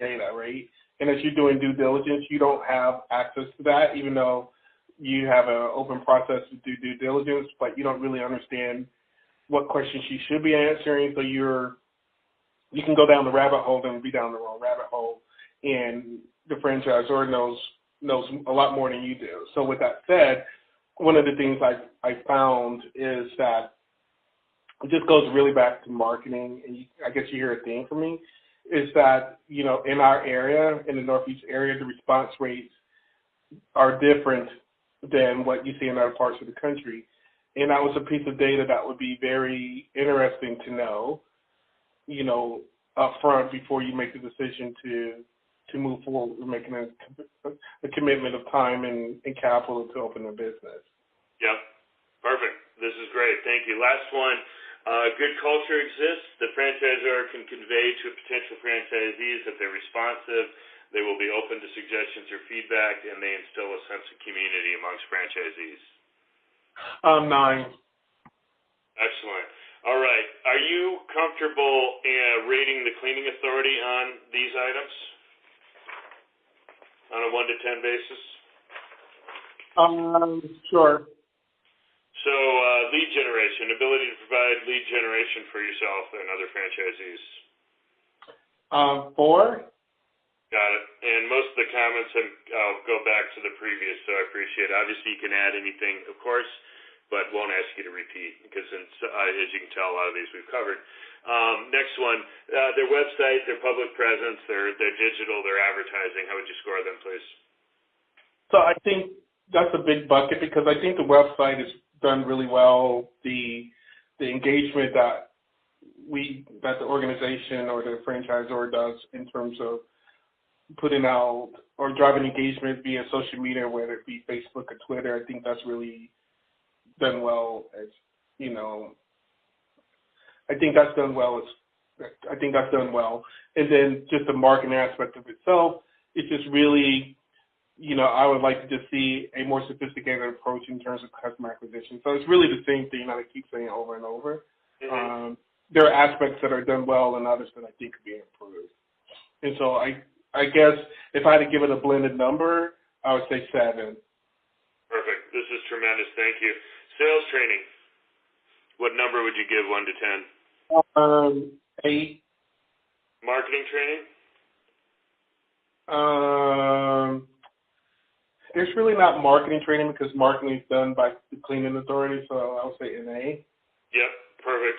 data, right? And as you're doing due diligence, you don't have access to that, even though you have an open process to do due diligence, but you don't really understand what questions you should be answering. So you can go down the rabbit hole and be down the wrong rabbit hole, and the franchisor knows a lot more than you do. So with that said, one of the things I found is that it just goes really back to marketing, and I guess you hear a theme from me, is that, in our area, in the Northeast area, the response rates are different than what you see in other parts of the country. And that was a piece of data that would be very interesting to know, up front before you make the decision to move forward with making a commitment of time and capital to open a business. Yep. Perfect. This is great. Thank you. Last one. Good culture exists. The franchisor can convey to potential franchisees that they're responsive, they will be open to suggestions or feedback, and they instill a sense of community amongst franchisees. 9. Excellent. All right. Are you comfortable rating the cleaning authority on these items on a 1 to 10 basis? Sure. So lead generation, ability to provide lead generation for yourself and other franchisees. 4. Got it. And most of the comments, and I'll go back to the previous, so I appreciate it. Obviously, you can add anything, of course, but won't ask you to repeat because, as you can tell, a lot of these we've covered. Next one, their website, their public presence, their digital, their advertising. How would you score them, please? So I think that's a big bucket because I think the website is done really well. The engagement that the organization or the franchisor does in terms of putting out or driving engagement via social media, whether it be Facebook or Twitter, I think that's really done well. I think that's done well. And then just the marketing aspect of itself, it's just really, I would like to just see a more sophisticated approach in terms of customer acquisition. So it's really the same thing that I keep saying over and over. Mm-hmm. There are aspects that are done well and others that I think could be improved. And so I guess if I had to give it a blended number, I would say 7. Perfect. This is tremendous. Thank you. Sales training. What number would you give 1 to 10? 8. Marketing training? There's really not marketing training because marketing is done by the cleaning authority, so I would say an A. Yep, perfect.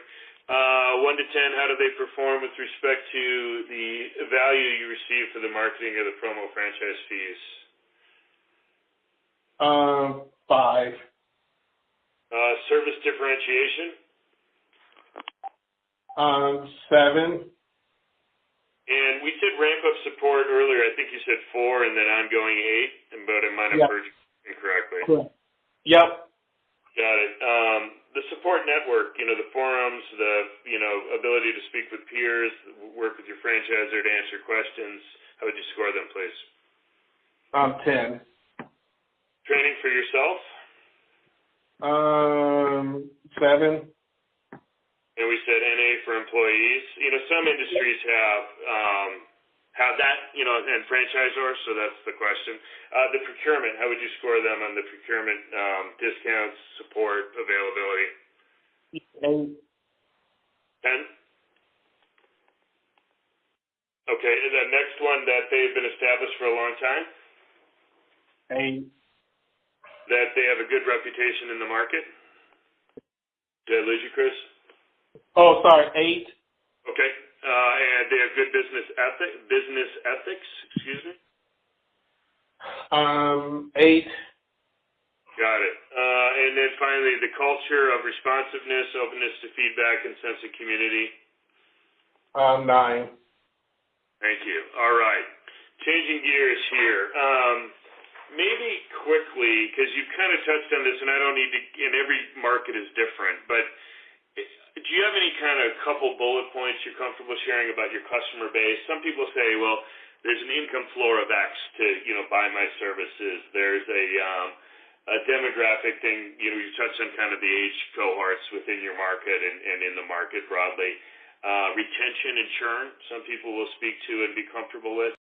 1 to 10, how do they perform with respect to the value you receive for the marketing of the promo franchise fees? 5. Service differentiation? 7. And we said ramp up support earlier. I think you said 4 and then ongoing 8, but I might have heard you incorrectly. Correct. Yep. Got it. The support network, the forums, the ability to speak with peers, work with your franchisor to answer questions. How would you score them, please? 10. Training for yourself? 7. And we said NA for employees. Some industries have that, and franchisors, so that's the question. The procurement, how would you score them on the procurement discounts, support, availability? 8. 10? Okay, and the next one that they've been established for a long time? 8. That they have a good reputation in the market? Did I lose you, Chris? Oh, sorry, 8. Okay. And they have good business ethics, excuse me? 8. Got it. And then finally, the culture of responsiveness, openness to feedback, and sense of community? 9. Thank you. All right. Changing gears here. Maybe quickly, because you kind of touched on this, and I don't need to, and every market is different, but do you have any kind of couple bullet points you're comfortable sharing about your customer base? Some people say, well, there's an income floor of X to, buy my services. There's a demographic thing. You touched on kind of the age cohorts within your market and in the market broadly. Retention and churn, some people will speak to and be comfortable with.